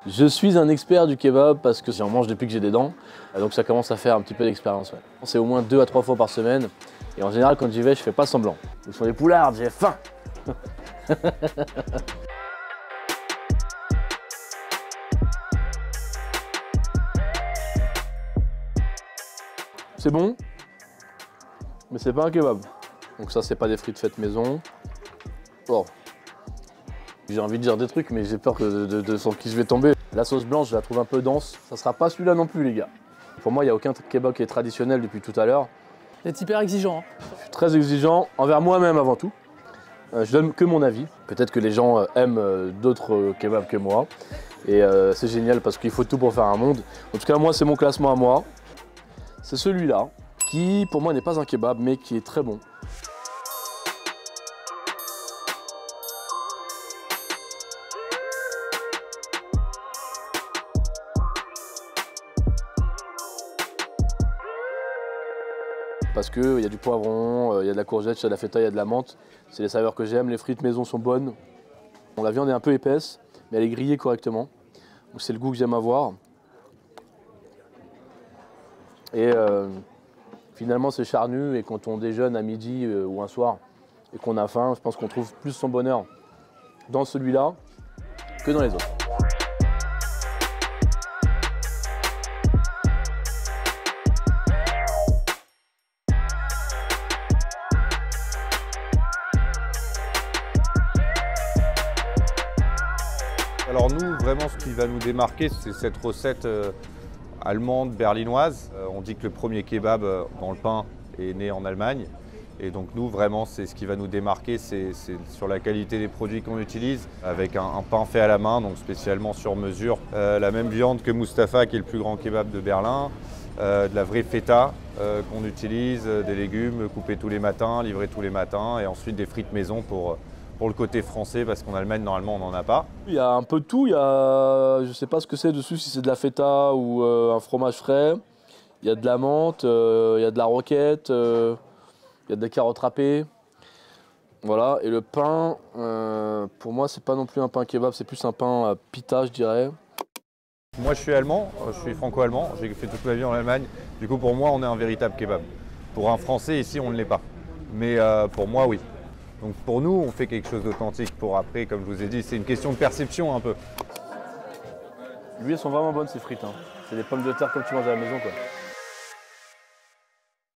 Je suis un expert du kebab parce que j'en mange depuis que j'ai des dents, donc ça commence à faire un petit peu d'expérience. Ouais. C'est au moins 2 à 3 fois par semaine et en général quand j'y vais je fais pas semblant. Ils sont des poulards, j'ai faim. C'est bon, mais c'est pas un kebab. Donc ça c'est pas des frites faites maison. Oh. J'ai envie de dire des trucs mais j'ai peur de sur qui je vais tomber. La sauce blanche je la trouve un peu dense, ça sera pas celui-là non plus les gars. Pour moi il n'y a aucun kebab qui est traditionnel depuis tout à l'heure. Vous êtes hyper exigeant. Hein. Je suis très exigeant envers moi-même avant tout. Je donne que mon avis. Peut-être que les gens aiment d'autres kebabs que moi. Et c'est génial parce qu'il faut tout pour faire un monde. En tout cas moi c'est mon classement à moi. C'est celui-là qui pour moi n'est pas un kebab mais qui est très bon. Parce qu'il y a du poivron, il y a de la courgette, il y a de la feta, il y a de la menthe. C'est les saveurs que j'aime, les frites maison sont bonnes. Bon, la viande est un peu épaisse, mais elle est grillée correctement. Donc c'est le goût que j'aime avoir. Et finalement c'est charnu et quand on déjeune à midi ou un soir et qu'on a faim, je pense qu'on trouve plus son bonheur dans celui-là que dans les autres. Alors nous, vraiment, ce qui va nous démarquer, c'est cette recette allemande, berlinoise. On dit que le premier kebab dans le pain est né en Allemagne. Et donc nous, vraiment, c'est ce qui va nous démarquer, c'est sur la qualité des produits qu'on utilise, avec un pain fait à la main, donc spécialement sur mesure. La même viande que Mustapha, qui est le plus grand kebab de Berlin. De la vraie feta qu'on utilise, des légumes coupés tous les matins, livrés tous les matins, et ensuite des frites maison pour le côté français, parce qu'en Allemagne, normalement, on n'en a pas. Il y a un peu de tout, je ne sais pas ce que c'est dessus, si c'est de la feta ou un fromage frais. Il y a de la menthe, il y a de la roquette, il y a des carottes râpées. Voilà, et le pain, pour moi, c'est pas non plus un pain kebab, c'est plus un pain pita, je dirais. Moi, je suis allemand, je suis franco-allemand, j'ai fait toute ma vie en Allemagne. Du coup, pour moi, on est un véritable kebab. Pour un Français, ici, on ne l'est pas. Mais pour moi, oui. Donc pour nous, on fait quelque chose d'authentique. Pour après, comme je vous ai dit, c'est une question de perception un peu. Lui, elles sont vraiment bonnes ces frites. Hein. C'est des pommes de terre comme tu manges à la maison, quoi.